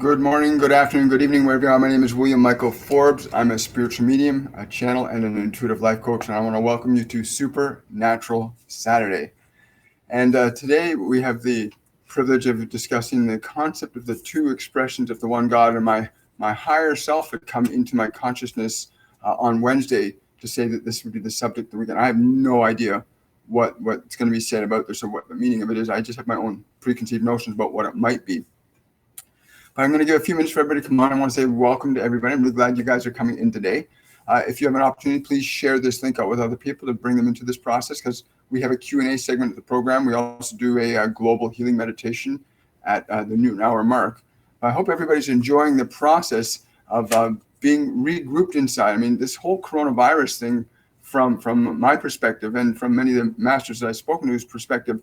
Good morning, good afternoon, good evening, wherever you are. My name is William Michael Forbes. I'm a spiritual medium, a channel, and an intuitive life coach, and I want to welcome you to Supernatural Saturday. And today we have the privilege of discussing the concept of the two expressions of the one God, and my higher self had come into my consciousness on Wednesday to say that this would be the subject of the weekend. I have no idea what's going to be said about this or what the meaning of it is. I just have my own preconceived notions about what it might be. But I'm going to give a few minutes for everybody to come on. I want to say welcome to everybody. I'm really glad you guys are coming in today. If you have an opportunity, please share this link out with other people to bring them into this process, because we have a Q&A segment of the program. We also do a global healing meditation at the noon hour mark. I hope everybody's enjoying the process of being regrouped inside. I mean, this whole coronavirus thing, from my perspective and from many of the masters that I've spoken to's perspective,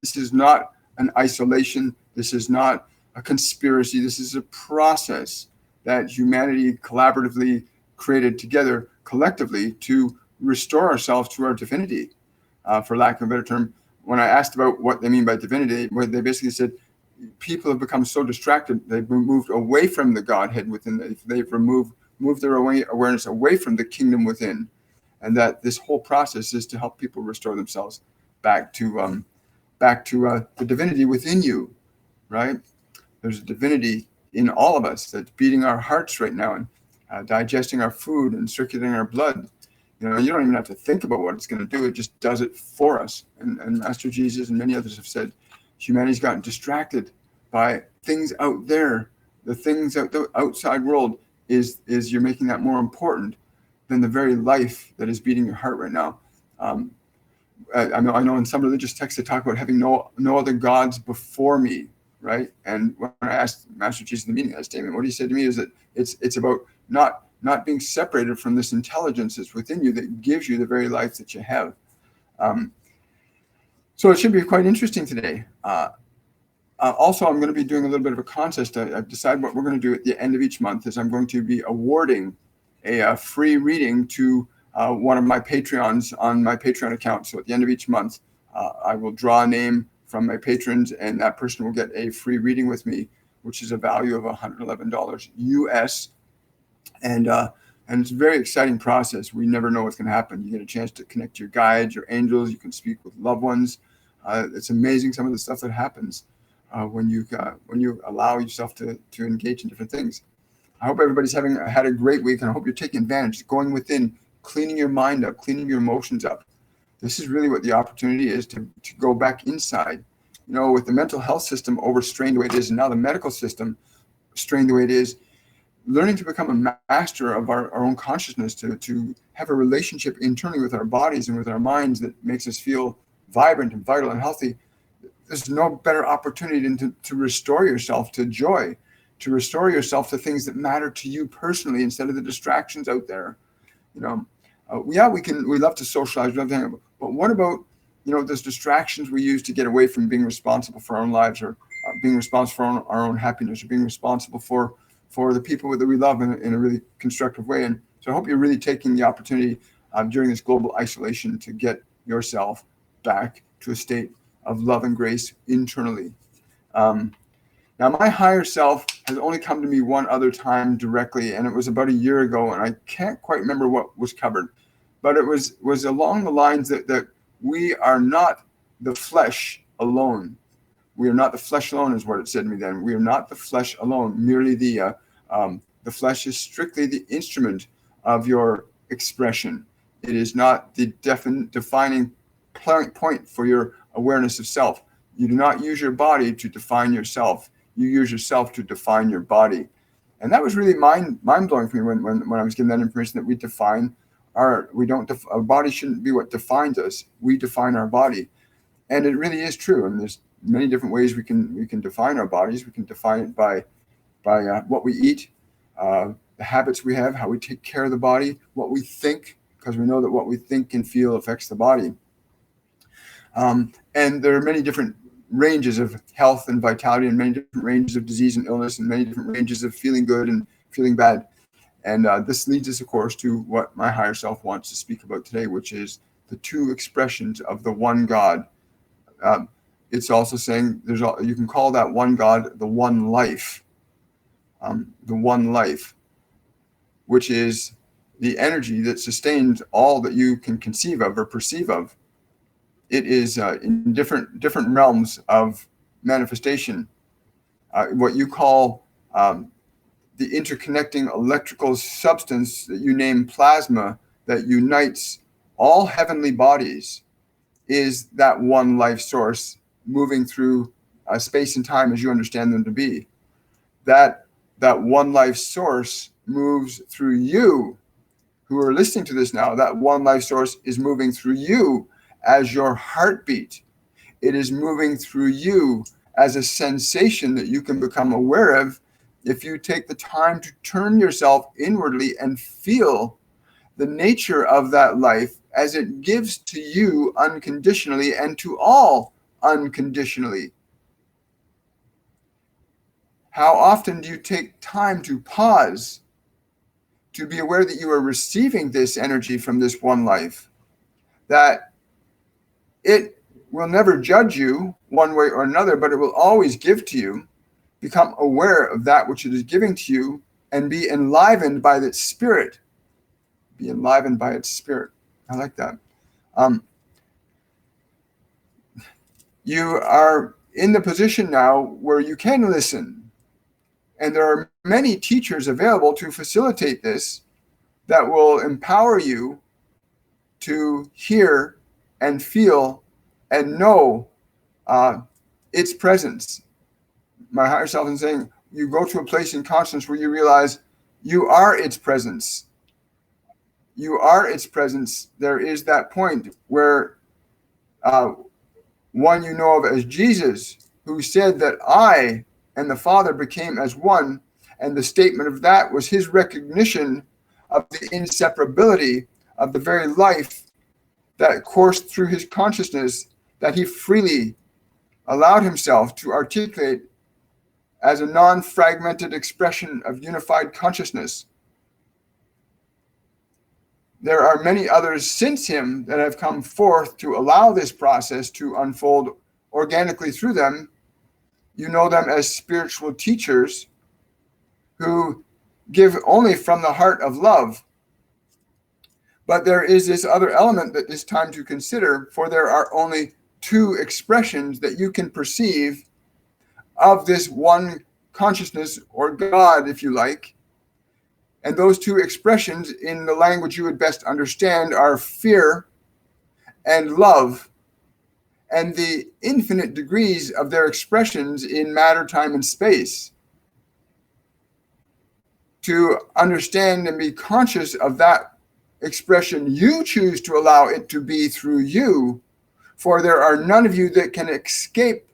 this is not an isolation. This is not a conspiracy. This is a process that humanity collaboratively created together collectively to restore ourselves to our divinity, for lack of a better term. When I asked about what they mean by divinity, they basically said people have become so distracted, they've moved away from the Godhead within. They've moved their awareness away from the kingdom within, and that this whole process is to help people restore themselves back to the divinity within you, right? There's a divinity in all of us that's beating our hearts right now and digesting our food and circulating our blood. You know, you don't even have to think about what it's going to do. It just does it for us. And Master Jesus and many others have said humanity's gotten distracted by things out there. The things out the outside world is you're making that more important than the very life that is beating your heart right now. I know in some religious texts they talk about having no other gods before me. Right. And when I asked Master Jesus the meaning of that statement, what he said to me is that it's about not being separated from this intelligence that's within you that gives you the very life that you have. So it should be quite interesting today. Also, I'm going to be doing a little bit of a contest. I've decided what we're going to do at the end of each month is I'm going to be awarding a free reading to one of my Patreons on my Patreon account. So at the end of each month, I will draw a name from my patrons, and that person will get a free reading with me, which is a value of $111 US. And it's a very exciting process. We never know what's going to happen. You get a chance to connect to your guides, your angels. You can speak with loved ones. It's amazing some of the stuff that happens when you allow yourself to engage in different things. I hope everybody's had a great week, and I hope you're taking advantage, going within, cleaning your mind up, cleaning your emotions up. This is really what the opportunity is, to go back inside. You know, with the mental health system overstrained the way it is, and now the medical system strained the way it is, learning to become a master of our own consciousness, to have a relationship internally with our bodies and with our minds that makes us feel vibrant and vital and healthy. There's no better opportunity than to restore yourself to joy, to restore yourself to things that matter to you personally instead of the distractions out there. You know, we love to socialize, we love to hang out, but what about, those distractions we use to get away from being responsible for our own lives, or being responsible for our own happiness, or being responsible for the people that we love in a really constructive way. And so I hope you're really taking the opportunity during this global isolation to get yourself back to a state of love and grace internally. Now, my higher self has only come to me one other time directly, and it was about a year ago, and I can't quite remember what was covered, but it was along the lines that we are not the flesh alone. We are not the flesh alone, is what it said to me then. We are not the flesh alone. Merely the flesh is strictly the instrument of your expression. It is not the defining point for your awareness of self. You do not use your body to define yourself. You use yourself to define your body. And that was really mind-blowing for me when I was given that information, that we define our body shouldn't be what defines us. We define our body. And it really is true. And there's many different ways we can define our bodies. We can define it by what we eat, the habits we have, how we take care of the body, what we think, because we know that what we think and feel affects the body. And there are many different ranges of health and vitality, and many different ranges of disease and illness, and many different ranges of feeling good and feeling bad. And this leads us, of course, to what my higher self wants to speak about today, which is the two expressions of the one God. It's also saying you can call that one God the one life. the one life, which is the energy that sustains all that you can conceive of or perceive of. It is in different realms of manifestation. What you call the interconnecting electrical substance that you name plasma that unites all heavenly bodies is that one life source moving through space and time as you understand them to be. That one life source moves through you who are listening to this now. That one life source is moving through you as your heartbeat. It is moving through you as a sensation that you can become aware of if you take the time to turn yourself inwardly and feel the nature of that life as it gives to you unconditionally and to all unconditionally. How often do you take time to pause, to be aware that you are receiving this energy from this one life, that it will never judge you one way or another, but it will always give to you. Become aware of that which it is giving to you and be enlivened by its spirit. Be enlivened by its spirit. I like that. You are in the position now where you can listen. And there are many teachers available to facilitate this that will empower you to hear and feel and know its presence. My higher self is saying, you go to a place in consciousness where you realize you are its presence. You are its presence. There is that point where one you know of as Jesus, who said that I and the Father became as one, and the statement of that was his recognition of the inseparability of the very life that coursed through his consciousness, that he freely allowed himself to articulate as a non-fragmented expression of unified consciousness. There are many others since him that have come forth to allow this process to unfold organically through them. You know them as spiritual teachers who give only from the heart of love. But there is this other element that is time to consider, for there are only two expressions that you can perceive of this one consciousness, or God, if you like. And those two expressions, in the language you would best understand, are fear and love, and the infinite degrees of their expressions in matter, time, and space. To understand and be conscious of that expression, you choose to allow it to be through you, for there are none of you that can escape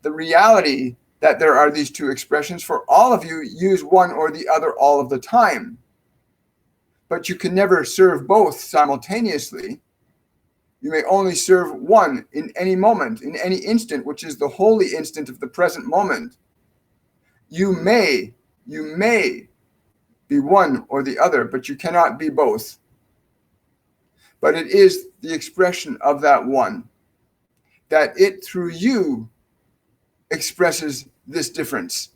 the reality that there are these two expressions, for all of you use one or the other all of the time. But you can never serve both simultaneously. You may only serve one in any moment, in any instant, which is the holy instant of the present moment. You may be one or the other, but you cannot be both. But it is the expression of that one, that it through you expresses this difference,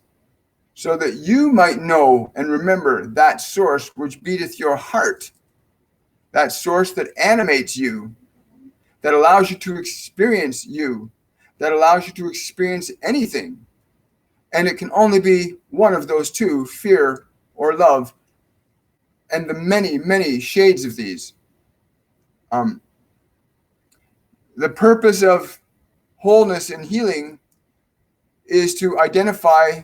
so that you might know and remember that source which beateth your heart, that source that animates you, that allows you to experience you, that allows you to experience anything. And it can only be one of those two, fear or love, and the many, many shades of these. The purpose of wholeness and healing is to identify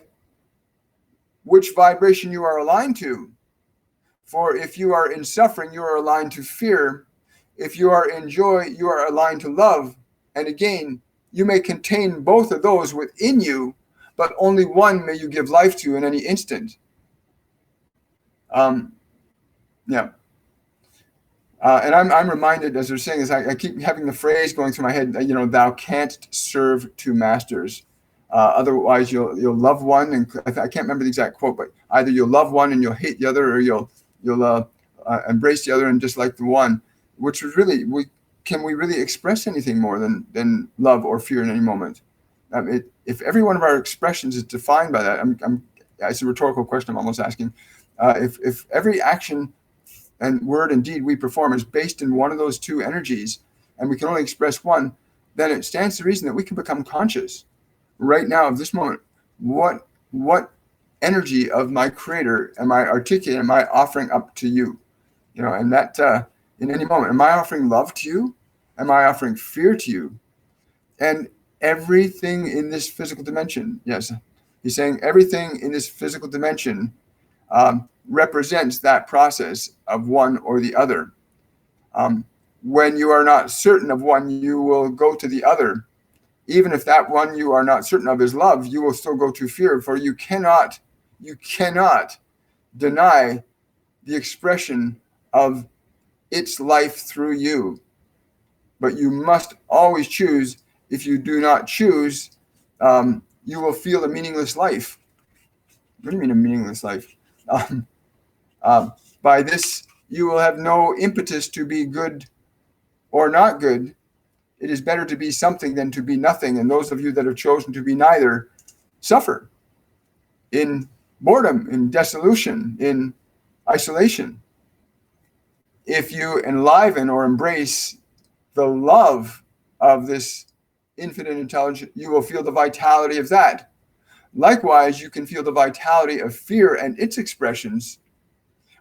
which vibration you are aligned to. For if you are in suffering, you are aligned to fear. If you are in joy, you are aligned to love. And again, you may contain both of those within you, but only one may you give life to in any instant. And I'm reminded, as they're saying, is I keep having the phrase going through my head, thou canst serve two masters. Otherwise, you'll love one, and I can't remember the exact quote, but either you'll love one and you'll hate the other, or you'll embrace the other and dislike the one. Which is really, can we really express anything more than love or fear in any moment? If every one of our expressions is defined by that, it's a rhetorical question I'm almost asking. If every action and word and deed we perform is based in one of those two energies, and we can only express one, then it stands to reason that we can become conscious right now of this moment. What energy of my creator am I articulating, am I offering up to you? And that in any moment, am I offering love to you? Am I offering fear to you? And everything in this physical dimension, yes, he's saying everything in this physical dimension represents that process of one or the other. When you are not certain of one, you will go to the other. Even if that one you are not certain of is love, you will still go to fear, for you cannot deny the expression of its life through you. But you must always choose. If you do not choose, you will feel a meaningless life. What do you mean a meaningless life? By this, you will have no impetus to be good or not good. It is better to be something than to be nothing. And those of you that have chosen to be neither suffer in boredom, in dissolution, in isolation. If you enliven or embrace the love of this infinite intelligence, you will feel the vitality of that. Likewise, you can feel the vitality of fear and its expressions.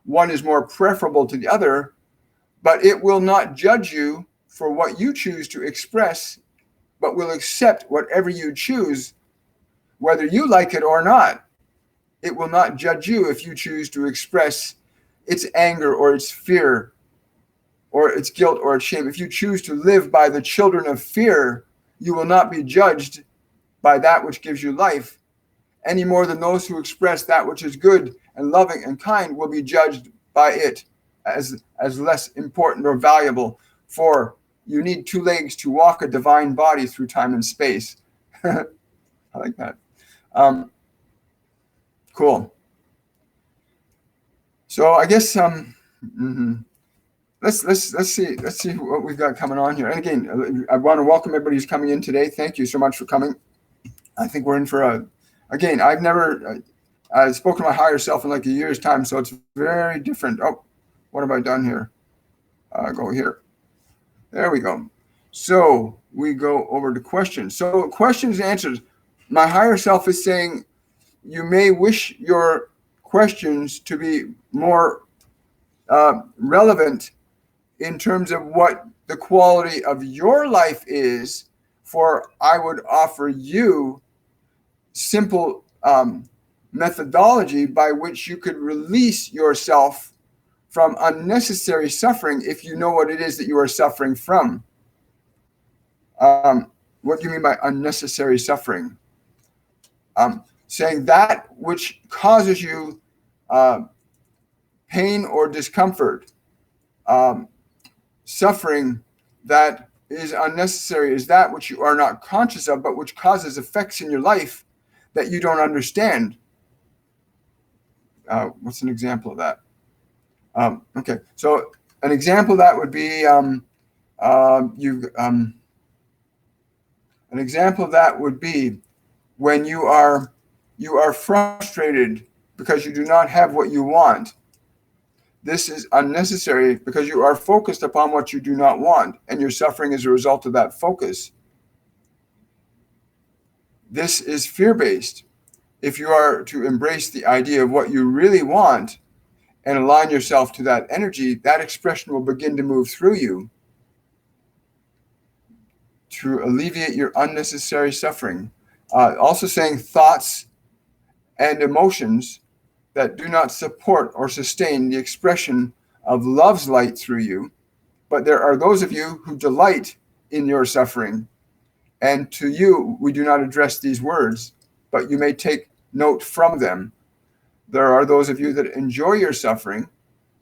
One is more preferable to the other, but it will not judge you for what you choose to express, but will accept whatever you choose, whether you like it or not. It will not judge you if you choose to express its anger or its fear or its guilt or its shame. If you choose to live by the children of fear, you will not be judged by that which gives you life, any more than those who express that which is good and loving and kind will be judged by it as less important or valuable. For you need two legs to walk a divine body through time and space. I like that. Cool. So I guess let's see what we've got coming on here. And again, I want to welcome everybody who's coming in today. Thank you so much for coming. I think we're in for again, I've never spoken to my higher self in like a year's time, so it's very different. Oh, what have I done here? Go here. There we go. So we go over to questions. So questions and answers. My higher self is saying you may wish your questions to be more relevant in terms of what the quality of your life is, for I would offer you simple methodology by which you could release yourself from unnecessary suffering if you know what it is that you are suffering from. What do you mean by unnecessary suffering? Saying that which causes you pain or discomfort, suffering that is unnecessary is that which you are not conscious of, but which causes effects in your life that you don't understand. What's an example of that? Okay, so an example of that would be an example of that would be when you are frustrated because you do not have what you want. This is unnecessary because you are focused upon what you do not want, and you're suffering as a result of that focus. This is fear-based. If you are to embrace the idea of what you really want and align yourself to that energy, that expression will begin to move through you to alleviate your unnecessary suffering. Also saying thoughts and emotions that do not support or sustain the expression of love's light through you. But there are those of you who delight in your suffering. And to you, we do not address these words, but you may take note from them. There are those of you that enjoy your suffering.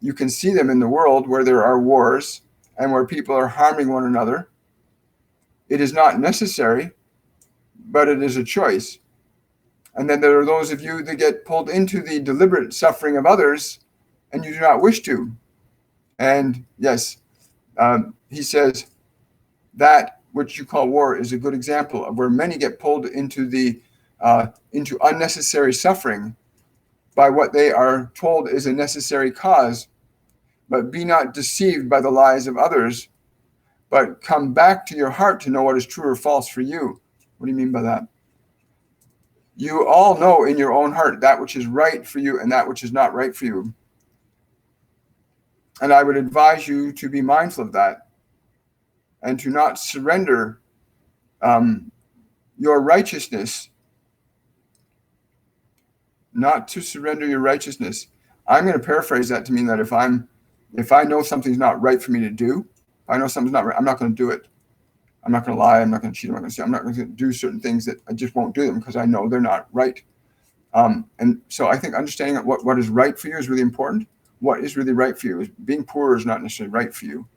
You can see them in the world where there are wars and where people are harming one another. It is not necessary, but it is a choice. And then there are those of you that get pulled into the deliberate suffering of others, and you do not wish to. And yes, he says that which you call war is a good example of where many get pulled into into unnecessary suffering by what they are told is a necessary cause, but be not deceived by the lies of others, but come back to your heart to know what is true or false for you. What do you mean by that? You all know in your own heart that which is right for you and that which is not right for you. And I would advise you to be mindful of that and to not surrender your righteousness, not to surrender your righteousness. I'm going to paraphrase that to mean that if I know something's not right for me to do, if I know something's not right, I'm not going to do it. I'm not going to lie. I'm not going to cheat. I'm not going to say. I'm not going to do certain things that I just won't do them because I know they're not right. And so I think understanding what is right for you is really important. What is really right for you? Being poor is not necessarily right for you.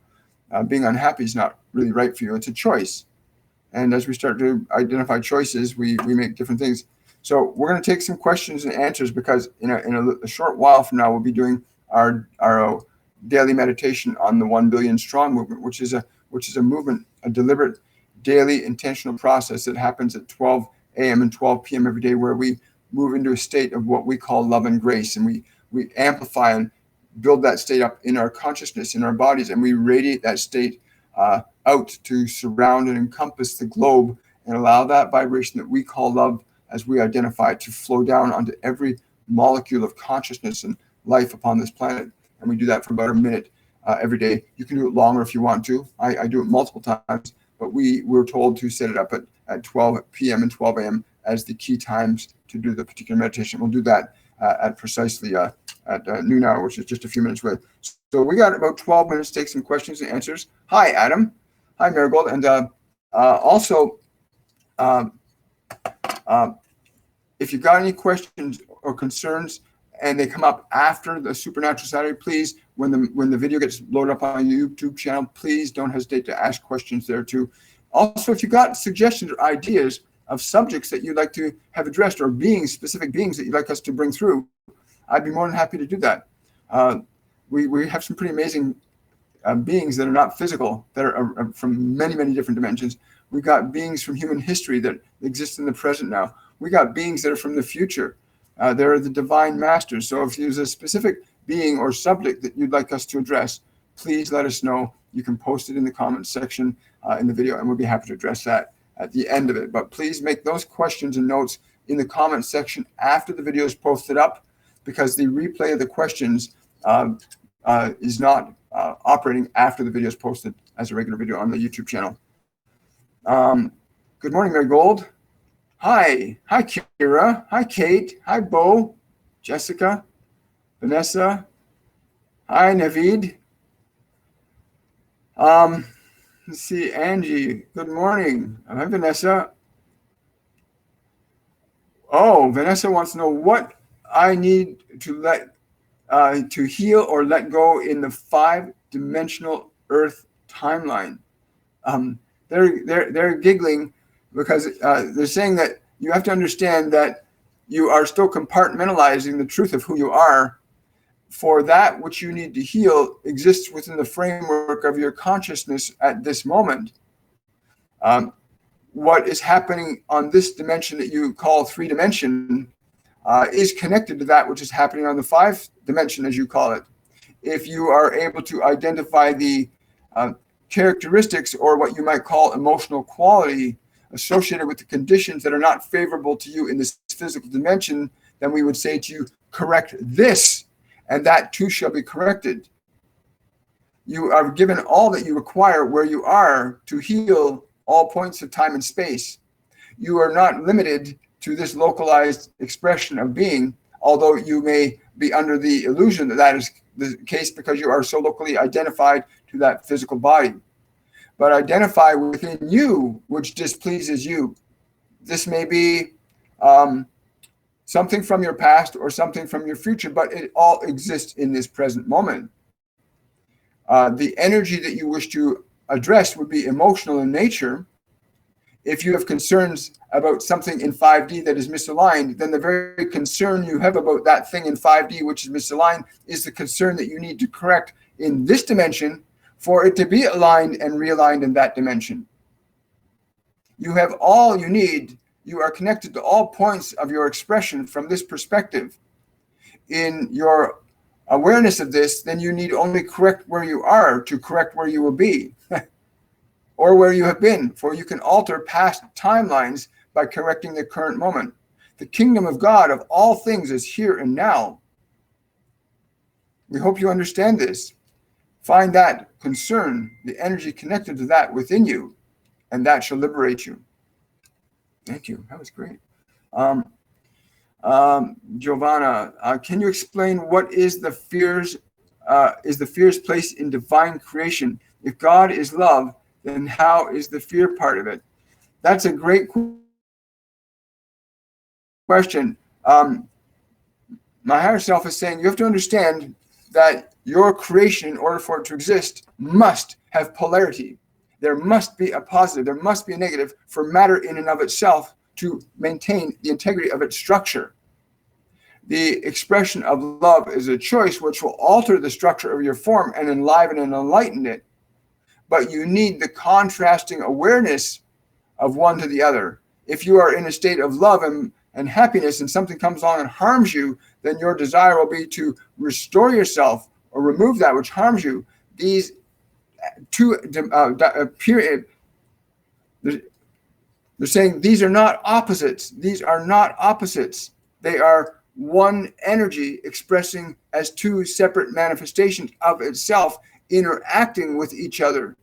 Being unhappy is not really right for you. It's a choice. And as we start to identify choices, we make different things. So we're going to take some questions and answers because in a short while from now, we'll be doing our daily meditation on the 1 billion strong movement, which is a movement, a deliberate daily intentional process that happens at 12 a.m. and 12 p.m. every day, where we move into a state of what we call love and grace. And we amplify and build that state up in our consciousness, in our bodies, and we radiate that state out to surround and encompass the globe and allow that vibration that we call love, as we identify it, to flow down onto every molecule of consciousness and life upon this planet. And we do that for about a minute every day. You can do it longer if you want to. I do it multiple times, but we're told to set it up at 12 p.m. and 12 a.m. as the key times to do the particular meditation. We'll do that at precisely at noon hour, which is just a few minutes away. So we got about 12 minutes to take some questions and answers. Hi, Adam. Hi, Marigold. And also, if you've got any questions or concerns and they come up after the Supernatural Saturday, please, when the video gets loaded up on your YouTube channel, please don't hesitate to ask questions there too. Also, if you've got suggestions or ideas of subjects that you'd like to have addressed, or specific beings that you'd like us to bring through, I'd be more than happy to do that. We have some pretty amazing beings that are not physical, that are from many, many different dimensions. We've got beings from human history that exist in the present now. We got beings that are from the future. They're the divine masters. So if there's a specific being or subject that you'd like us to address, please let us know. You can post it in the comments section in the video, and we'll be happy to address that at the end of it. But please make those questions and notes in the comments section after the video is posted up, because the replay of the questions is not operating after the video is posted as a regular video on the YouTube channel. Good morning, Mary Gold. Hi, Kira. Hi, Kate. Hi, Bo, Jessica, Vanessa. Hi, Naveed. Let's see, Angie. Good morning. Hi, Vanessa. Oh, Vanessa wants to know what I need to heal or let go in the 5-dimensional Earth timeline. They're giggling because they're saying that you have to understand that you are still compartmentalizing the truth of who you are. For that which you need to heal exists within the framework of your consciousness at this moment. What is happening on this dimension that you call 3-dimension is connected to that which is happening on the 5-dimension, as you call it. If you are able to identify the characteristics, or what you might call emotional quality, associated with the conditions that are not favorable to you in this physical dimension, then we would say to you, correct this, and that too shall be corrected. You are given all that you require where you are to heal all points of time and space. You are not limited to this localized expression of being, although you may be under the illusion that that is the case because you are so locally identified to that physical body. But identify within you which displeases you. This may be something from your past or something from your future, but it all exists in this present moment. The energy that you wish to address would be emotional in nature. If you have concerns about something in 5D that is misaligned, then the very concern you have about that thing in 5D which is misaligned is the concern that you need to correct in this dimension for it to be aligned and realigned in that dimension. You have all you need. You are connected to all points of your expression from this perspective. in your awareness of this, then you need only correct where you are to correct where you will be or where you have been, for you can alter past timelines by correcting the current moment. The kingdom of God of all things is here and now. We hope you understand this. Find that concern, the energy connected to that within you, and that shall liberate you. Thank you. That was great. Giovanna, can you explain what is the fear's place in divine creation? If God is love, then how is the fear part of it? That's a great question. My higher self is saying you have to understand that your creation, in order for it to exist, must have polarity. There must be a positive, there must be a negative for matter in and of itself to maintain the integrity of its structure. The expression of love is a choice which will alter the structure of your form and enliven and enlighten it. But you need the contrasting awareness of one to the other. If you are in a state of love and happiness and something comes along and harms you, then your desire will be to restore yourself or remove that which harms you. These two period, they're saying these are not opposites. These are not opposites. They are one energy expressing as two separate manifestations of itself, interacting with each other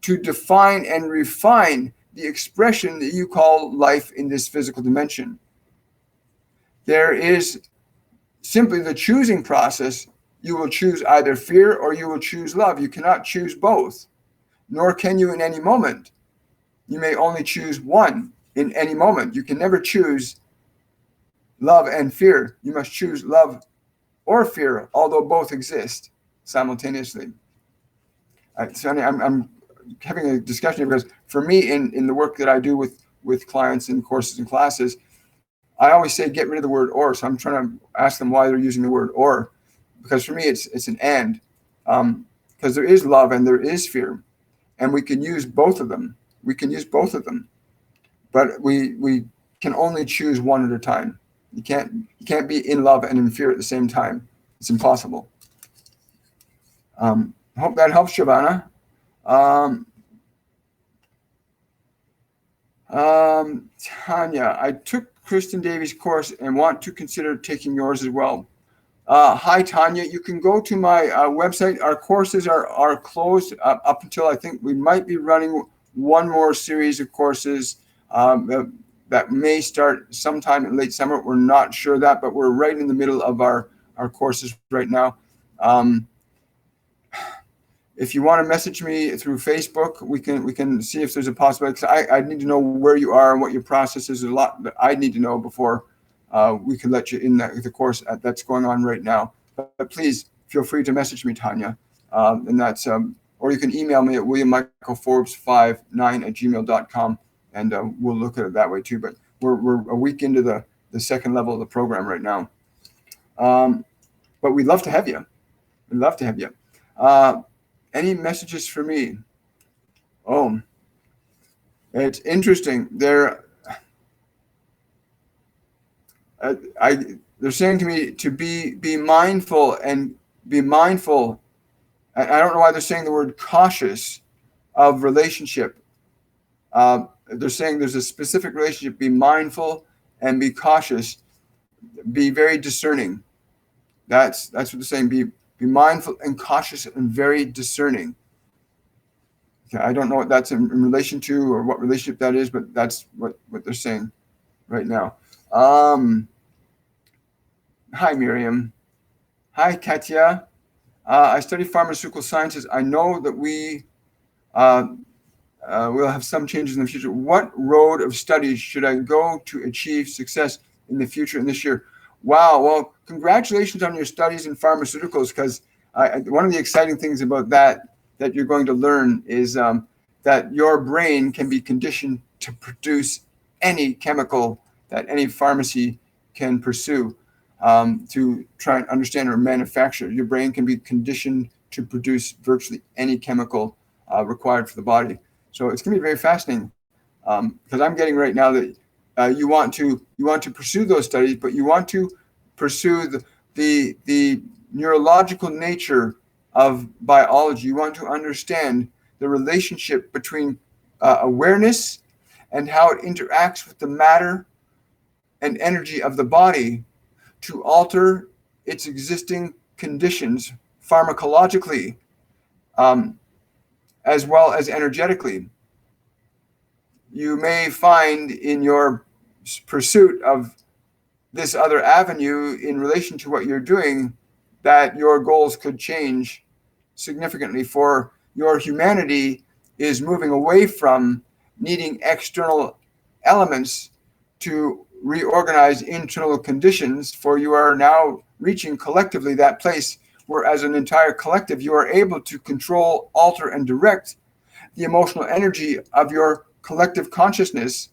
to define and refine the expression that you call life in this physical dimension. There is simply the choosing process. You will choose either fear or you will choose love. You cannot choose both, nor can you in any moment. You may only choose one in any moment. You can never choose love and fear. You must choose love or fear, although both exist simultaneously. Sonny, I'm having a discussion here because for me, in the work that I do with clients in courses and classes, I always say get rid of the word or. So I'm trying to ask them why they're using the word or, because for me it's an and, because there is love and there is fear, and we can use both of them. We can use both of them, but we can only choose one at a time. You can't be in love and in fear at the same time. It's impossible. Hope that helps, Giovanna. Tanya, I took Kristen Davies' course and want to consider taking yours as well. Hi, Tanya. You can go to my website. Our courses are closed up until I think we might be running one more series of courses that may start sometime in late summer. We're not sure of that, but we're right in the middle of our courses right now. If you want to message me through Facebook, we can see if there's a possibility. I need to know where you are and what your process is. There's a lot that I need to know before we can let you in the course that's going on right now. But please feel free to message me, Tanya. And that's or you can email me at williammichaelforbes59@gmail.com, and we'll look at it that way too. But we're a week into the second level of the program right now. But we'd love to have you. We'd love to have you. Any messages for me? Oh, it's interesting. They're saying to me to be mindful and be mindful. I don't know why they're saying the word cautious of relationship. They're saying there's a specific relationship. Be mindful and be cautious. Be very discerning. That's what they're saying. Be mindful and cautious and very discerning. Okay, I don't know what that's in relation to or what relationship that is, but that's what they're saying right now. Hi, Miriam. Hi, Katya. I study pharmaceutical sciences. I know that we will have some changes in the future. What road of studies should I go to achieve success in the future and this year? Wow. Well, congratulations on your studies in pharmaceuticals, because one of the exciting things about that you're going to learn is that your brain can be conditioned to produce any chemical that any pharmacy can pursue to try and understand or manufacture. Your brain can be conditioned to produce virtually any chemical required for the body. So it's going to be very fascinating, because I'm getting right now that you want to pursue those studies, but you want to pursue the neurological nature of biology. You want to understand the relationship between awareness and how it interacts with the matter and energy of the body to alter its existing conditions pharmacologically, as well as energetically. You may find in your pursuit of this other avenue in relation to what you're doing that your goals could change significantly, for your humanity is moving away from needing external elements to reorganize internal conditions, for you are now reaching collectively that place where, as an entire collective, you are able to control, alter, and direct the emotional energy of your collective consciousness,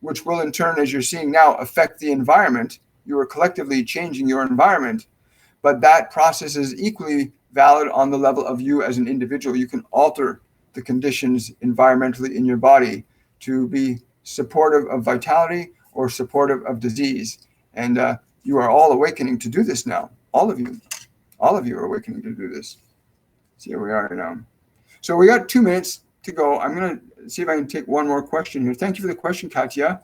which will in turn, as you're seeing now, affect the environment. You are collectively changing your environment, but that process is equally valid on the level of you as an individual. You can alter the conditions environmentally in your body to be supportive of vitality or supportive of disease. And you are all awakening to do this now. All of you are awakening to do this. So here we are now. So we got 2 minutes to go. I'm going to see if I can take one more question here. Thank you for the question, Katya.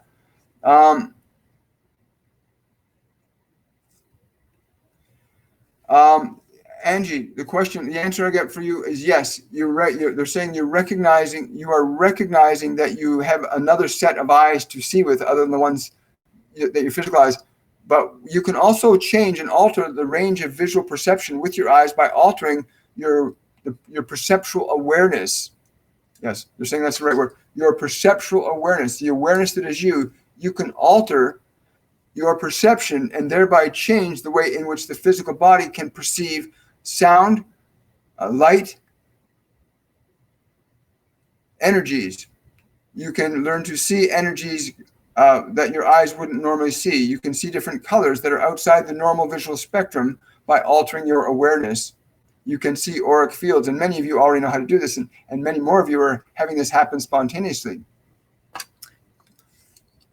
Angie, the answer I get for you is yes. You're right. They're saying you are recognizing that you have another set of eyes to see with, other than the ones that your physical eyes. But you can also change and alter the range of visual perception with your eyes by altering your perceptual awareness. Yes, they're saying that's the right word. Your perceptual awareness, the awareness that is you can alter your perception and thereby change the way in which the physical body can perceive sound, light, energies. You can learn to see energies that your eyes wouldn't normally see. You can see different colors that are outside the normal visual spectrum by altering your awareness. You can see auric fields, and many of you already know how to do this, and many more of you are having this happen spontaneously.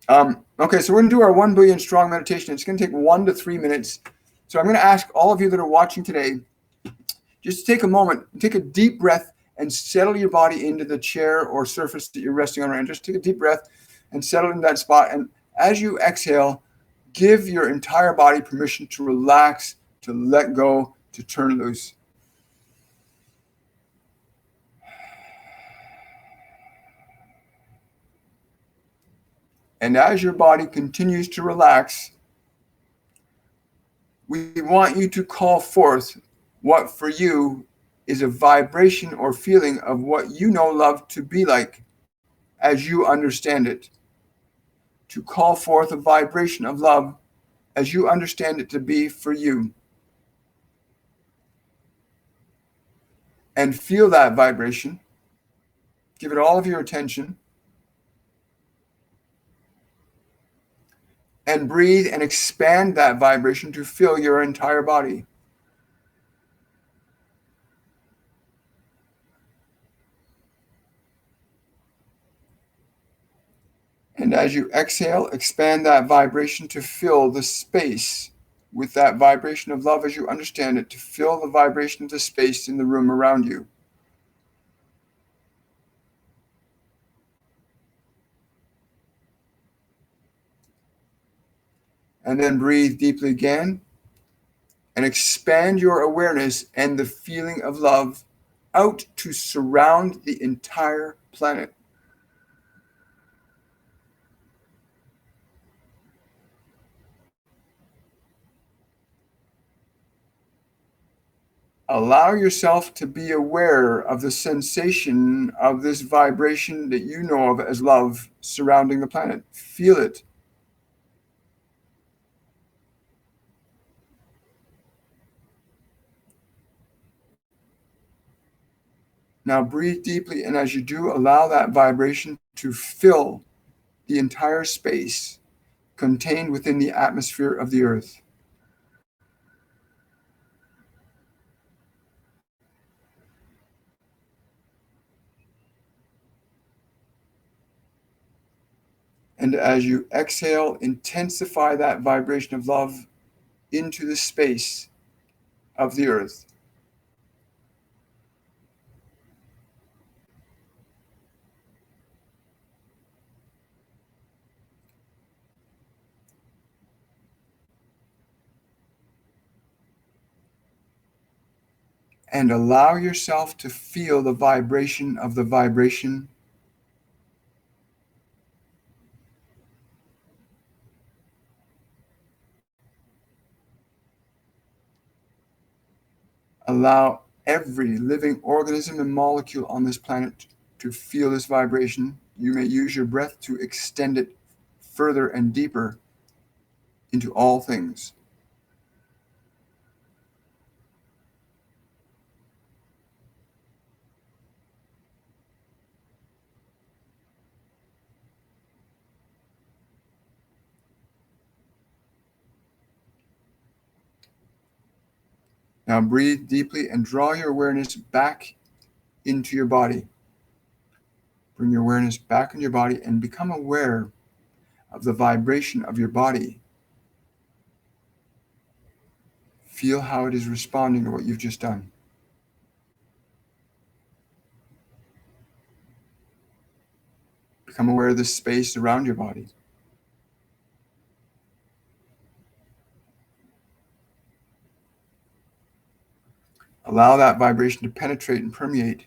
Okay, so we're going to do our 1 billion strong meditation. It's going to take 1 to 3 minutes. So I'm going to ask all of you that are watching today, just take a moment, take a deep breath, and settle your body into the chair or surface that you're resting on right now. Just take a deep breath and settle in that spot. And as you exhale, give your entire body permission to relax, to let go, to turn loose. And as your body continues to relax, we want you to call forth what for you is a vibration or feeling of what you know love to be like as you understand it. To call forth a vibration of love as you understand it to be for you. And feel that vibration. Give it all of your attention. And breathe and expand that vibration to fill your entire body. And as you exhale, expand that vibration to fill the space with that vibration of love as you understand it, to fill the vibration of the space in the room around you. And then breathe deeply again and expand your awareness and the feeling of love out to surround the entire planet. Allow yourself to be aware of the sensation of this vibration that you know of as love surrounding the planet. Feel it. Now breathe deeply, and as you do, allow that vibration to fill the entire space contained within the atmosphere of the earth. And as you exhale, intensify that vibration of love into the space of the earth. And allow yourself to feel the vibration of the vibration. Allow every living organism and molecule on this planet to feel this vibration. You may use your breath to extend it further and deeper into all things. Now breathe deeply and draw your awareness back into your body. Bring your awareness back in your body and become aware of the vibration of your body. Feel how it is responding to what you've just done. Become aware of the space around your body. Allow that vibration to penetrate and permeate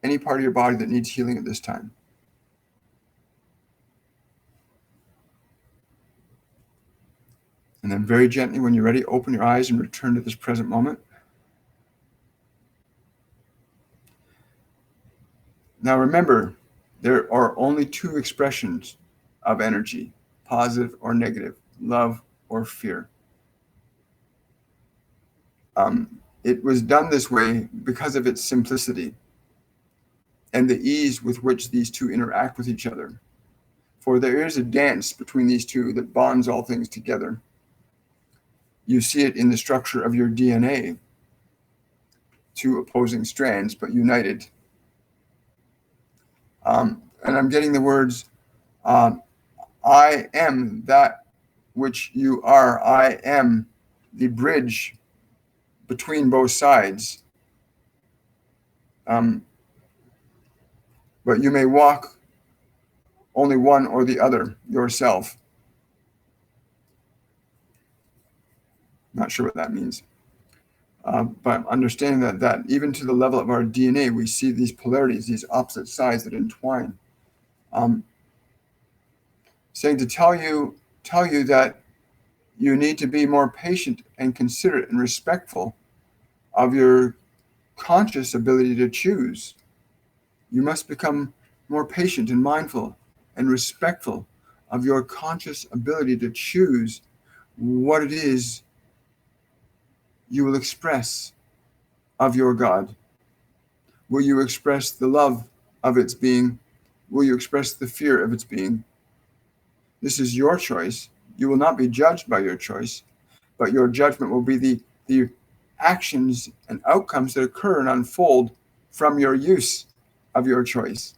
any part of your body that needs healing at this time. And then very gently, when you're ready, open your eyes and return to this present moment. Now remember, there are only two expressions of energy, positive or negative, love or fear. It was done this way because of its simplicity and the ease with which these two interact with each other. For there is a dance between these two that bonds all things together. You see it in the structure of your DNA, two opposing strands, but united. And I'm getting the words, I am that which you are. I am the bridge between both sides. But you may walk only one or the other yourself. Not sure what that means. But understanding that even to the level of our DNA, we see these polarities, these opposite sides that entwine. Saying to tell you that you need to be more patient and considerate and respectful of your conscious ability to choose. You must become more patient and mindful and respectful of your conscious ability to choose what it is you will express of your God. Will you express the love of its being? Will you express the fear of its being? This is your choice. You will not be judged by your choice, but your judgment will be the actions and outcomes that occur and unfold from your use of your choice.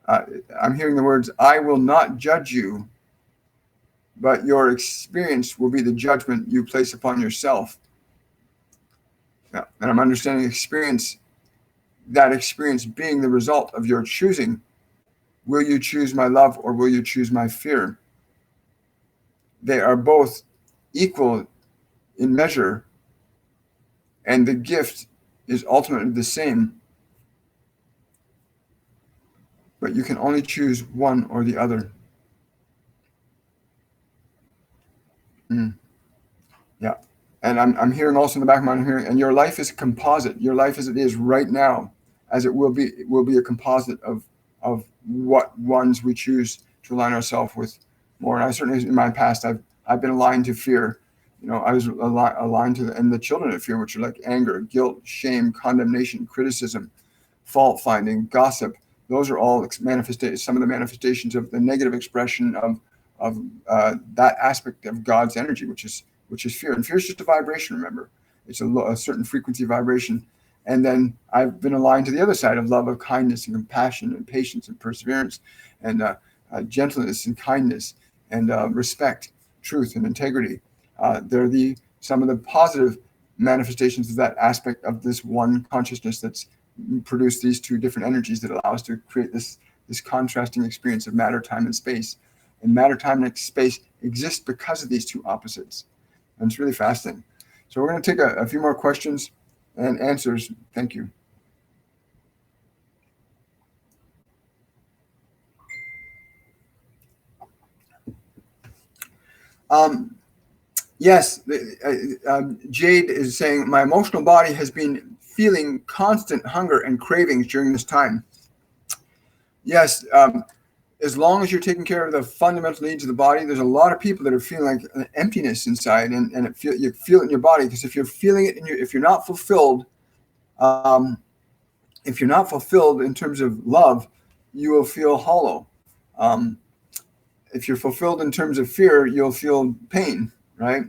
I'm hearing the words, I will not judge you, but your experience will be the judgment you place upon yourself. And I'm understanding experience, that experience being the result of your choosing. Will you choose my love or will you choose my fear? They are both equal in measure, and the gift is ultimately the same. But you can only choose one or the other. Yeah. And I'm hearing also in the back of my mind, I'm hearing, and your life is a composite. Your life as it is right now, as it will be a composite of what ones we choose to align ourselves with more. And I certainly, in my past, I've been aligned to fear. I was aligned to the children of fear, which are like anger, guilt, shame, condemnation, criticism, fault finding, gossip. Those are all some of the manifestations of the negative expression of that aspect of God's energy, which is fear. And fear is just a vibration, remember. It's a certain frequency vibration. And then I've been aligned to the other side of love, of kindness and compassion and patience and perseverance and gentleness and kindness and respect, truth and integrity. They're some of the positive manifestations of that aspect of this one consciousness that's produced these two different energies that allow us to create this contrasting experience of matter, time, and space. And matter, time, and space exist because of these two opposites. And it's really fascinating. So we're going to take a few more questions and answers. Thank you. Yes, Jade is saying, my emotional body has been feeling constant hunger and cravings during this time. Yes, as long as you're taking care of the fundamental needs of the body, there's a lot of people that are feeling like an emptiness inside, and you feel it in your body, because if you're feeling it if you're not fulfilled, in terms of love, you will feel hollow. If you're fulfilled in terms of fear, you'll feel pain, right?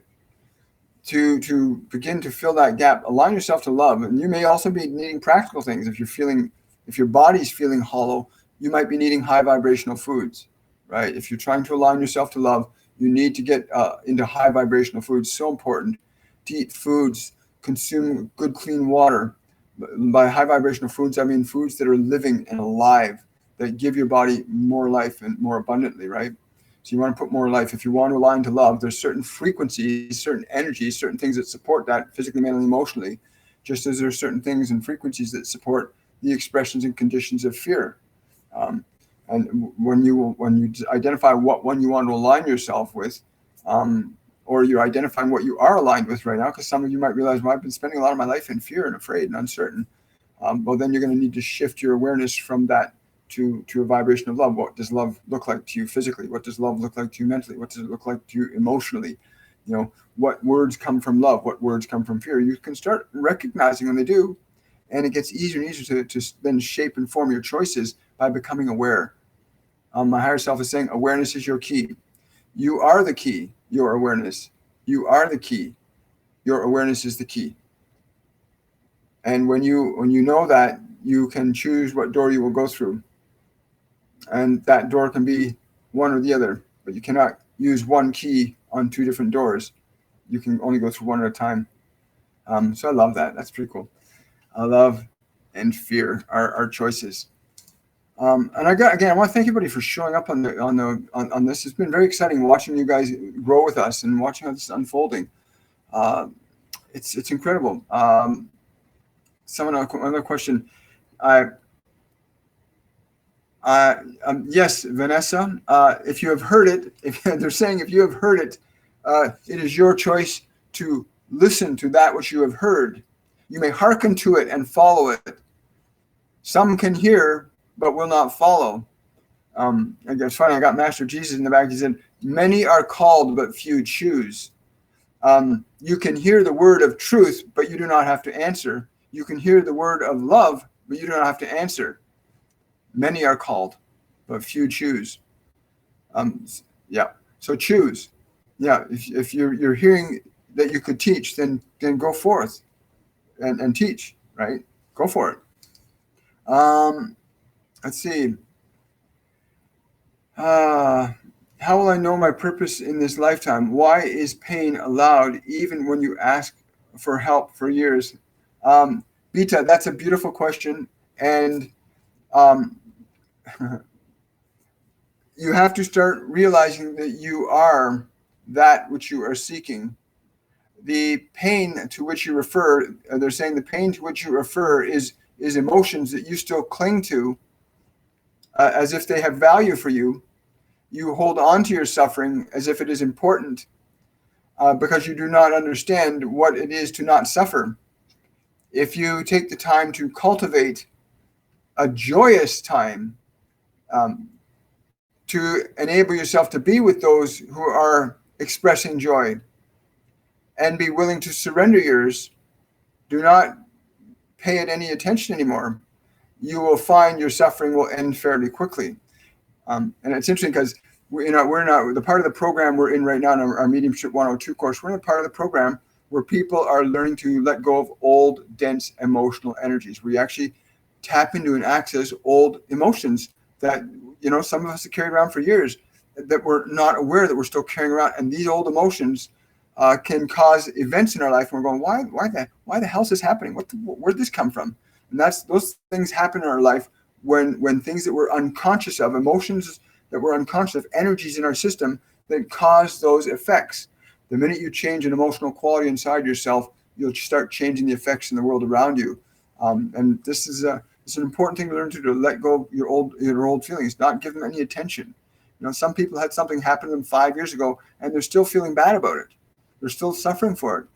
To begin to fill that gap, align yourself to love. And you may also be needing practical things. If your body's feeling hollow, you might be needing high vibrational foods, right? If you're trying to align yourself to love, you need to get into high vibrational foods. So important to eat foods, consume good, clean water. By high vibrational foods, I mean foods that are living and alive, that give your body more life and more abundantly, right? So you want to put more life. If you want to align to love, there's certain frequencies, certain energies, certain things that support that physically, mentally, emotionally, just as there are certain things and frequencies that support the expressions and conditions of fear. And when you identify what one you want to align yourself with, or you're identifying what you are aligned with right now, because some of you might realize, well, I've been spending a lot of my life in fear and afraid and uncertain. Well, then you're going to need to shift your awareness from that to a vibration of love. What does love look like to you physically? What does love look like to you mentally? What does it look like to you emotionally? What words come from love? What words come from fear? You can start recognizing when they do, and it gets easier and easier to then shape and form your choices by becoming aware. My higher self is saying awareness is your key. You are the key, your awareness. You are the key. Your awareness is the key. And when you know that, you can choose what door you will go through. And that door can be one or the other, but you cannot use one key on two different doors. You can only go through one at a time. So I love that. That's pretty cool. Love and fear are our choices. And I want to thank everybody for showing up on this. It's been very exciting watching you guys grow with us and watching how this is unfolding. It's incredible. Another question. Yes, Vanessa. If you have heard it, they're saying if you have heard it, it is your choice to listen to that which you have heard. You may hearken to it and follow it. Some can hear but will not follow. It's funny. I got Master Jesus in the back. He said, "Many are called, but few choose." You can hear the word of truth, but you do not have to answer. You can hear the word of love, but you do not have to answer. Many are called, but few choose. So choose. If you're hearing that you could teach, then go forth and teach, right? Go for it. Let's see. How will I know my purpose in this lifetime? Why is pain allowed even when you ask for help for years? Beta, that's a beautiful question. And you have to start realizing that you are that which you are seeking. The pain to which you refer, they're saying the pain to which you refer is emotions that you still cling to as if they have value for you. You hold on to your suffering as if it is important because you do not understand what it is to not suffer. If you take the time to cultivate a joyous time, to enable yourself to be with those who are expressing joy and be willing to surrender yours, do not pay it any attention anymore, you will find your suffering will end fairly quickly. And it's interesting because we're not the part of the program we're in right now in our Mediumship 102 course. We're in a part of the program where people are learning to let go of old, dense emotional energies. We actually tap into and access old emotions that some of us have carried around for years. that we're not aware that we're still carrying around. And these old emotions can cause events in our life. And we're going, why the hell is this happening? Where did this come from? And those things happen in our life when things that we're unconscious of, emotions that we're unconscious of, energies in our system that cause those effects. The minute you change an emotional quality inside yourself, you'll start changing the effects in the world around you. And this is it's an important thing to learn to let go of your old feelings, not give them any attention. Some people had something happen to them 5 years ago, and they're still feeling bad about it. They're still suffering for it.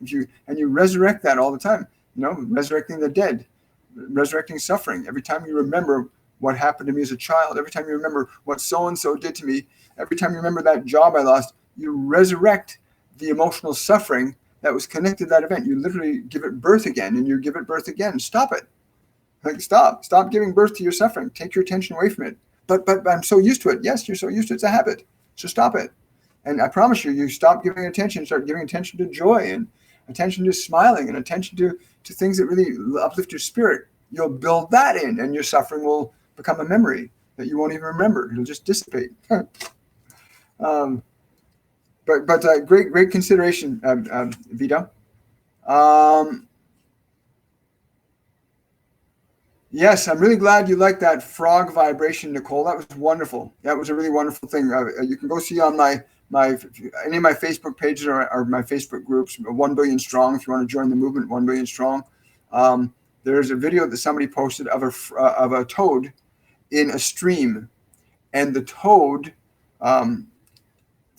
You resurrect that all the time. Resurrecting the dead, resurrecting suffering. Every time you remember what happened to me as a child, every time you remember what so-and-so did to me, every time you remember that job I lost, you resurrect the emotional suffering that was connected to that event. You literally give it birth again, and you give it birth again. Stop it. Stop giving birth to your suffering. Take your attention away from it. But I'm so used to it. Yes, you're so used to it. It's a habit. So stop it. And I promise you stop giving attention, start giving attention to joy and attention to smiling and attention to things that really uplift your spirit. You'll build that in, and your suffering will become a memory that you won't even remember. It'll just dissipate. But great consideration, Vita. Yes, I'm really glad you liked that frog vibration, Nicole. That was wonderful. That was a really wonderful thing. You can go see on any of my Facebook pages or my Facebook groups, 1 Billion Strong, if you want to join the movement, 1 Billion Strong. There's a video that somebody posted of a toad in a stream, and the toad, I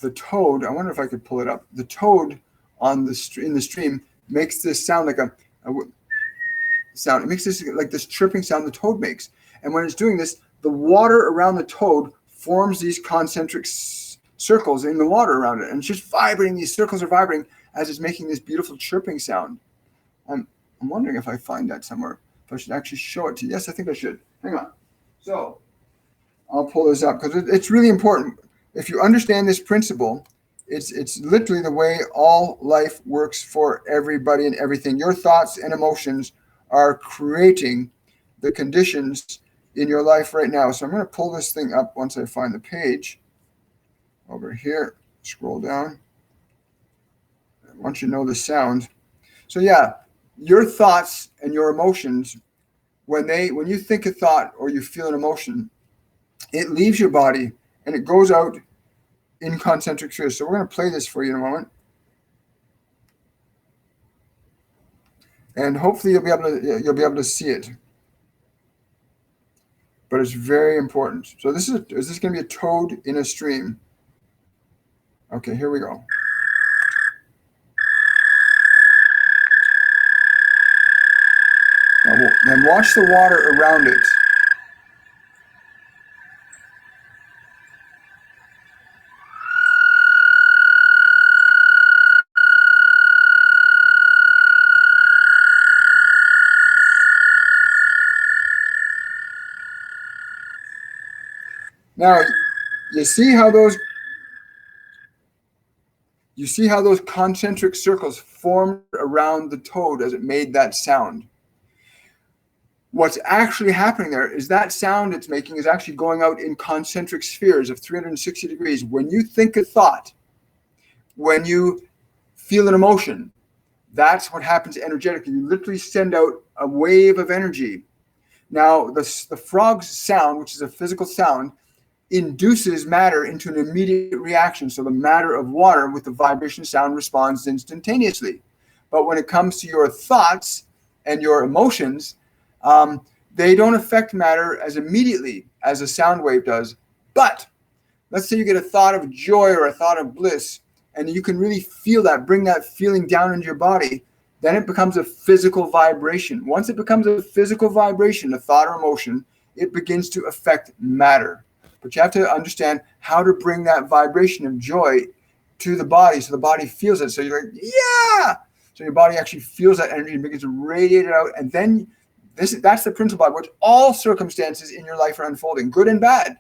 wonder if I could pull it up. The toad in the stream makes this sound like a sound. It makes this like this chirping sound the toad makes. And when it's doing this, the water around the toad forms these concentric circles in the water around it. And it's just vibrating. These circles are vibrating as it's making this beautiful chirping sound. I'm wondering if I find that somewhere, if I should actually show it to you. Yes, I think I should. Hang on. So I'll pull this up because it's really important. If you understand this principle, it's literally the way all life works for everybody and everything. Your thoughts and emotions are creating the conditions in your life right now. So I'm going to pull this thing up once I find the page. Over here, scroll down. Once you know the sound. So yeah, your thoughts and your emotions, when you think a thought or you feel an emotion, it leaves your body and it goes out in concentric spheres. So we're going to play this for you in a moment. And hopefully you'll be able to see it. But it's very important. So is this going to be a toad in a stream? Okay, here we go. Now watch the water around it. Now, you see how those concentric circles formed around the toad as it made that sound. What's actually happening there is that sound it's making is actually going out in concentric spheres of 360 degrees. When you think a thought, when you feel an emotion, that's what happens energetically. You literally send out a wave of energy. Now, the frog's sound, which is a physical sound, induces matter into an immediate reaction. So the matter of water with the vibration sound responds instantaneously. But when it comes to your thoughts and your emotions, they don't affect matter as immediately as a sound wave does. But let's say you get a thought of joy or a thought of bliss, and you can really feel that, bring that feeling down into your body, then it becomes a physical vibration. Once it becomes a physical vibration, a thought or emotion, it begins to affect matter. But you have to understand how to bring that vibration of joy to the body so the body feels it. So you're like, yeah! So your body actually feels that energy and begins to radiate it out. And then that's the principle by which all circumstances in your life are unfolding, good and bad,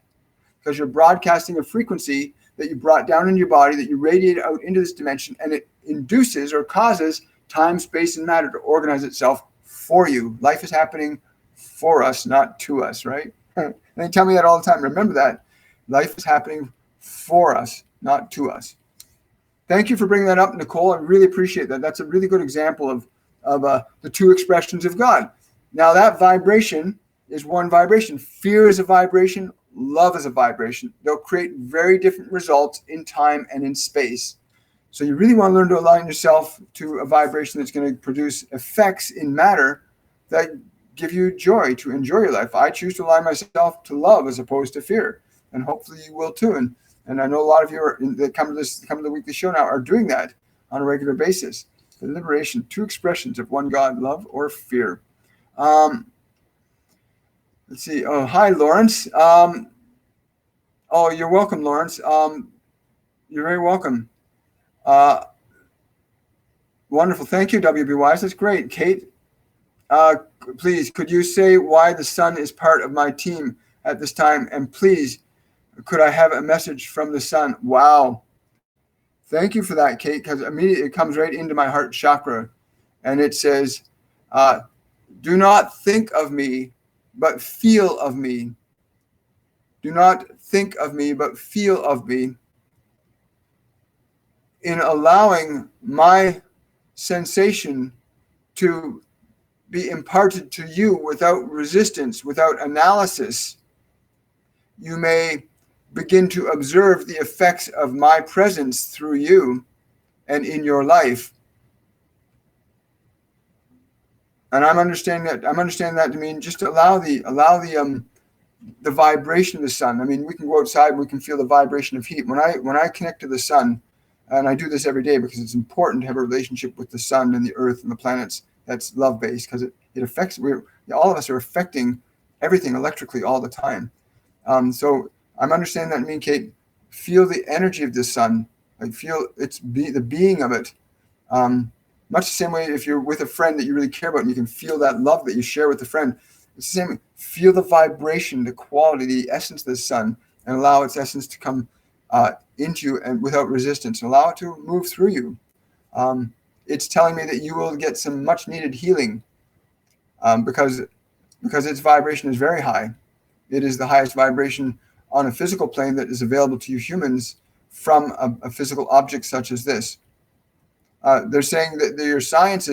because you're broadcasting a frequency that you brought down in your body, that you radiate out into this dimension, and it induces or causes time, space, and matter to organize itself for you. Life is happening for us, not to us, right? And they tell me that all the time. Remember that. Life is happening for us, not to us. Thank you for bringing that up, Nicole. I really appreciate that. That's a really good example of the two expressions of God. Now, that vibration is one vibration. Fear is a vibration. Love is a vibration. They'll create very different results in time and in space. So you really want to learn to align yourself to a vibration that's going to produce effects in matter that give you joy, to enjoy your life. I choose to align myself to love as opposed to fear, and hopefully you will too. And I know a lot of you that come to the weekly show now are doing that on a regular basis. The liberation, two expressions of one God, love or fear. Let's see. Oh, hi, Lawrence. Oh, you're welcome, Lawrence. You're very welcome. Wonderful. Thank you, WB Wise. That's great. Kate, please, could you say why the sun is part of my team at this time? And please, could I have a message from the sun? Wow. Thank you for that, Kate, because immediately it comes right into my heart chakra. And it says, do not think of me, but feel of me. Do not think of me, but feel of me. In allowing my sensation to be imparted to you without resistance, without analysis, you may begin to observe the effects of my presence through you and in your life. And I'm understanding that to mean just to allow the vibration of the sun. I mean, we can go outside and we can feel the vibration of heat. When I connect to the sun, and I do this every day because it's important to have a relationship with the sun and the earth and the planets that's love-based, because it affects, all of us are affecting everything electrically all the time. So I'm understanding that, mean, Kate, feel the energy of the sun. Like feel the being of it. Much the same way if you're with a friend that you really care about and you can feel that love that you share with the friend. It's the same. Feel the vibration, the quality, the essence of the sun, and allow its essence to come into you and without resistance, and allow it to move through you. It's telling me that you will get some much needed healing because its vibration is very high. It is the highest vibration on a physical plane that is available to you humans from a physical object such as this. They're saying that your science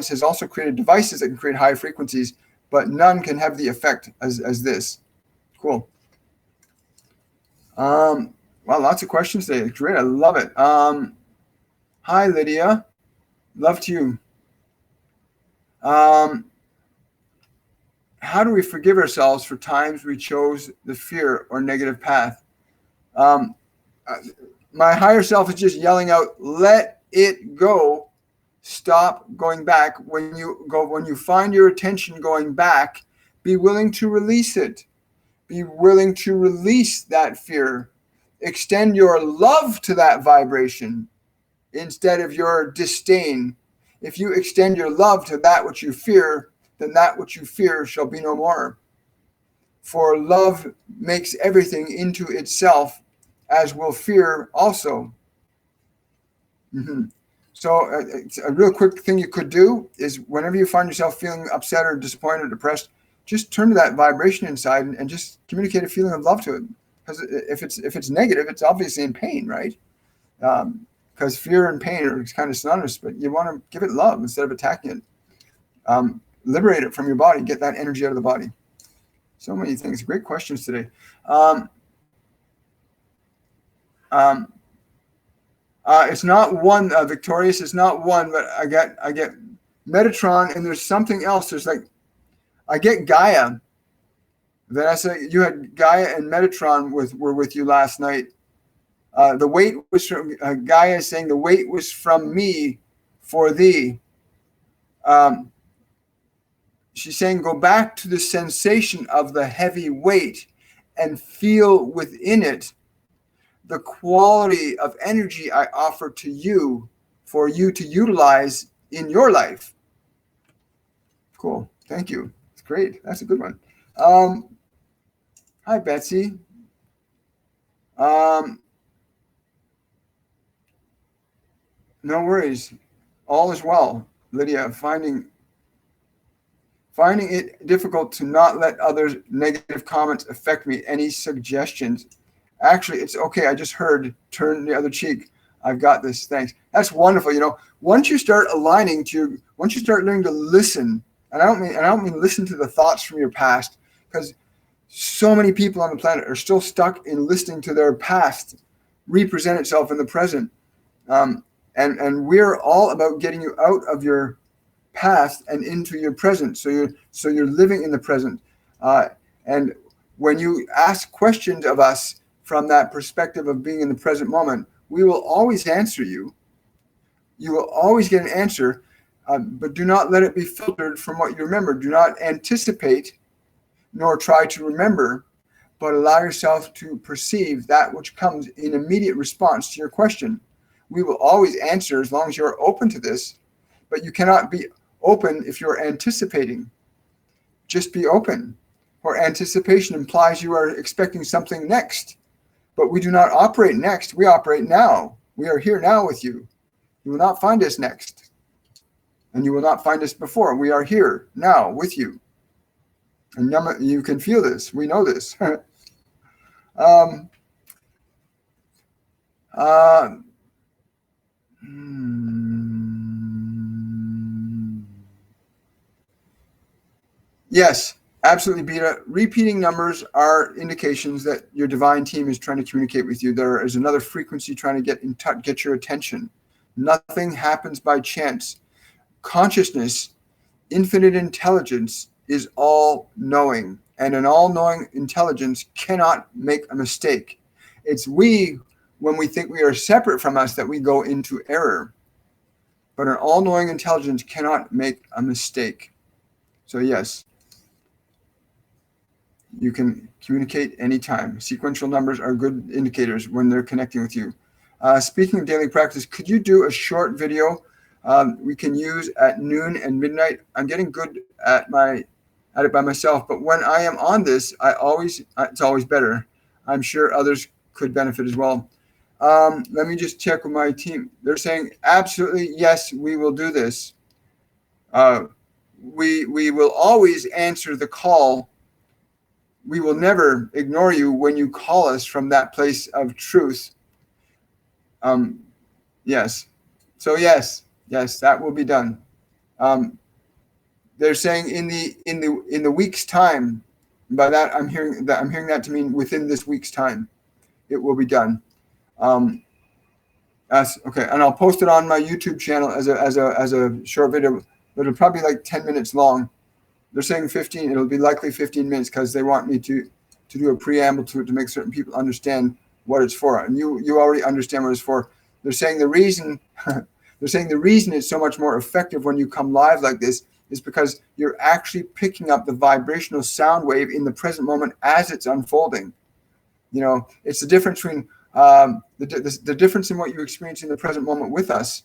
has also created devices that can create high frequencies, but none can have the effect as this. Cool. Wow, lots of questions today. Great, I love it. Hi, Lydia. Love to you. How do we forgive ourselves for times we chose the fear or negative path? My higher self is just yelling out, let it go. Stop going back. When you find your attention going back, be willing to release it. Be willing to release that fear. Extend your love to that vibration instead of your disdain. If you extend your love to that which you fear, then that which you fear shall be no more. For love makes everything into itself, as will fear also. Mm-hmm. So a real quick thing you could do is whenever you find yourself feeling upset or disappointed or depressed, just turn to that vibration inside and just communicate a feeling of love to it. Because if it's negative, it's obviously in pain, right? Because fear and pain are kind of synonymous, but you want to give it love instead of attacking it. Liberate it from your body. Get that energy out of the body. So many things. Great questions today. It's not one, Victorious. It's not one, but I get Metatron, and there's something else. There's like, I get Gaia. Then I say you had Gaia and Metatron were with you last night. The weight was from Gaia is saying the weight was from me for thee. She's saying go back to the sensation of the heavy weight and feel within it the quality of energy I offer to you for you to utilize in your life. Cool. Thank you. It's great. That's a good one. Hi, Betsy. No worries. All is well. Lydia, finding it difficult to not let others' negative comments affect me. Any suggestions? Actually, it's okay. I just heard, turn the other cheek. I've got this. Thanks. That's wonderful. Once you start aligning once you start learning to listen, and I don't mean listen to the thoughts from your past, because so many people on the planet are still stuck in listening to their past represent itself in the present. And we're all about getting you out of your past and into your present. So you're living in the present. And when you ask questions of us from that perspective of being in the present moment, we will always answer you. You will always get an answer, but do not let it be filtered from what you remember. Do not anticipate nor try to remember, but allow yourself to perceive that which comes in immediate response to your question. We will always answer as long as you're open to this, but you cannot be open if you're anticipating. Just be open. Or anticipation implies you are expecting something next. But we do not operate next. We operate now. We are here now with you. You will not find us next. And you will not find us before. We are here now with you. And you can feel this. We know this. Yes, absolutely, Beta. Repeating numbers are indications that your divine team is trying to communicate with you. There is another frequency trying to get in touch, get your attention. Nothing happens by chance. Consciousness, infinite intelligence, is all-knowing, and an all-knowing intelligence cannot make a mistake. It's when we think we are separate from us, that we go into error. But an all-knowing intelligence cannot make a mistake. So yes, you can communicate anytime. Sequential numbers are good indicators when they're connecting with you. Speaking of daily practice, could you do a short video we can use at noon and midnight? I'm getting good at it by myself, but when I am on this, it's always better. I'm sure others could benefit as well. Let me just check with my team. They're saying absolutely yes, we will do this. We will always answer the call. We will never ignore you when you call us from that place of truth. Yes. So yes, that will be done. They're saying in the week's time. By that I'm hearing that to mean within this week's time, it will be done. Okay, and I'll post it on my YouTube channel as a short video. But it'll probably be like 10 minutes long. They're saying 15. It'll be likely 15 minutes because they want me to do a preamble to it to make certain people understand what it's for. And you already understand what it's for. They're saying the reason it's so much more effective when you come live like this is because you're actually picking up the vibrational sound wave in the present moment as it's unfolding. It's the difference between the difference in what you experience in the present moment with us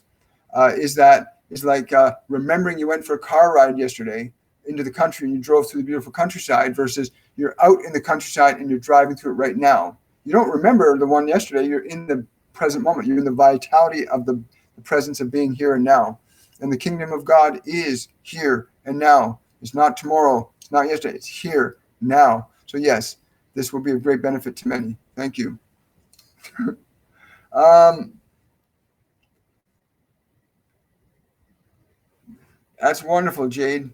is like remembering you went for a car ride yesterday into the country and you drove through the beautiful countryside versus you're out in the countryside and you're driving through it right now. You don't remember the one yesterday. You're in the present moment. You're in the vitality of the presence of being here and now. And the kingdom of God is here and now. It's not tomorrow. It's not yesterday. It's here now. So yes, this will be of great benefit to many. Thank you. That's wonderful, Jade.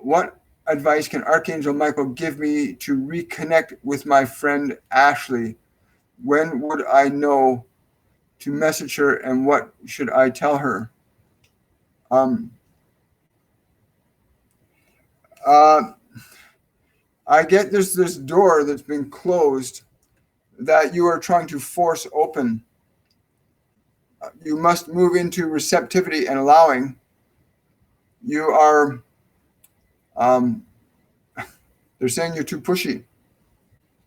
What advice can Archangel Michael give me to reconnect with my friend Ashley? When would I know to message her, and what should I tell her? I get there's this door that's been closed that you are trying to force open. You must move into receptivity and allowing. You are, they're saying you're too pushy.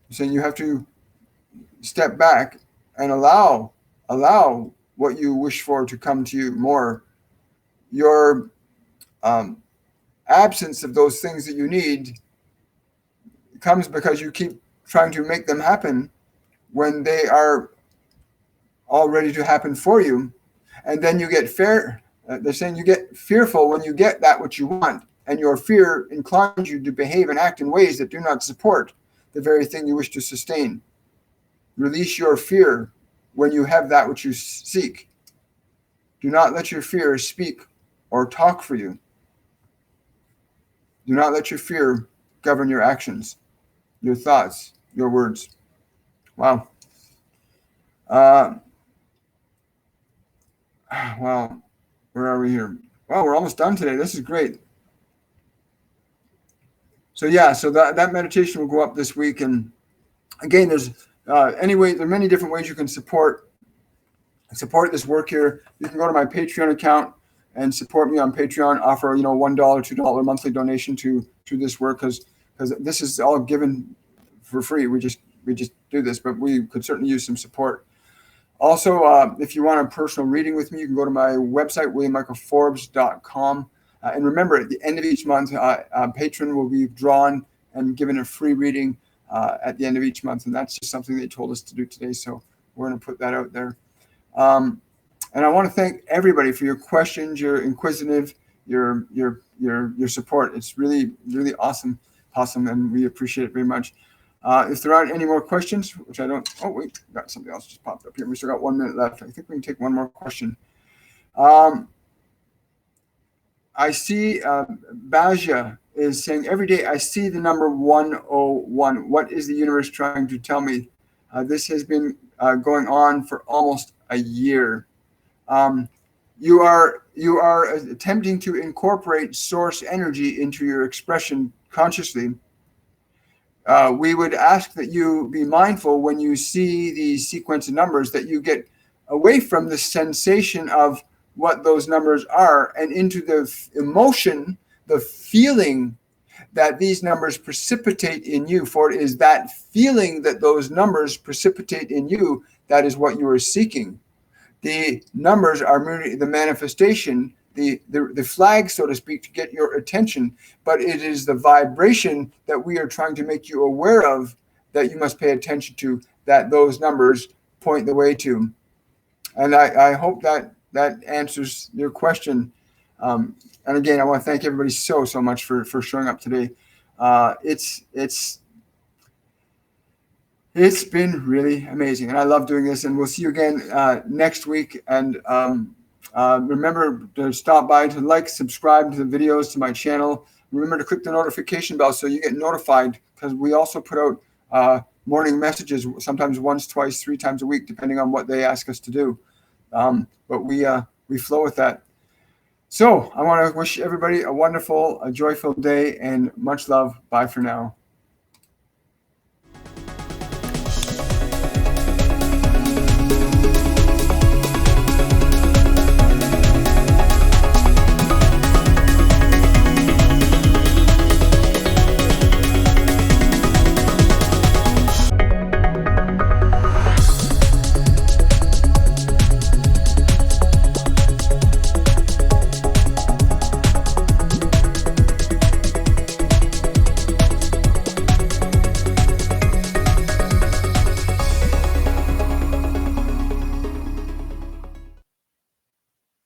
They're saying you have to step back and allow what you wish for to come to you more. Your absence of those things that you need comes because you keep trying to make them happen when they are all ready to happen for you. And then you get they're saying you get fearful when you get that which you want, and your fear inclines you to behave and act in ways that do not support the very thing you wish to sustain. Release your fear when you have that which you seek. Do not let your fear speak or talk for you. Do not let your fear govern your actions, your thoughts, your words. Wow. Wow. Where are we here? Well, we're almost done today. This is great. So yeah, so that meditation will go up this week. And again, there's there are many different ways you can support this work here. You can go to my Patreon account and support me on Patreon. Offer $1, $2 monthly donation to this work because this is all given for free. We just do this, but we could certainly use some support. Also, if you want a personal reading with me, you can go to my website, williammichaelforbes.com. And remember, at the end of each month, a patron will be drawn and given a free reading at the end of each month. And that's just something they told us to do today. So we're going to put that out there. And I want to thank everybody for your questions, your inquisitive, your support. It's really, really awesome, and we appreciate it very much. If there aren't any more questions, which I don't, oh wait, got something else just popped up here. We still got 1 minute left. I think we can take one more question. I see Baja is saying, every day I see the number 101. What is the universe trying to tell me? This has been going on for almost a year. You are attempting to incorporate source energy into your expression consciously. We would ask that you be mindful when you see the sequence of numbers, that you get away from the sensation of what those numbers are and into the emotion, the feeling that these numbers precipitate in you. For it is that feeling that those numbers precipitate in you that is what you are seeking. The numbers are merely the manifestation, the flag, so to speak, to get your attention, but it is the vibration that we are trying to make you aware of that you must pay attention to, that those numbers point the way to. And I hope that answers your question. And again, I want to thank everybody so much for showing up today. It's been really amazing, and I love doing this. And we'll see you again next week. And remember to stop by to like, subscribe to the videos to my channel. Remember to click the notification bell so you get notified, because we also put out morning messages, sometimes once, twice, 3 times a week, depending on what they ask us to do. But we flow with that. So I want to wish everybody a wonderful, joyful day, and much love. Bye for now.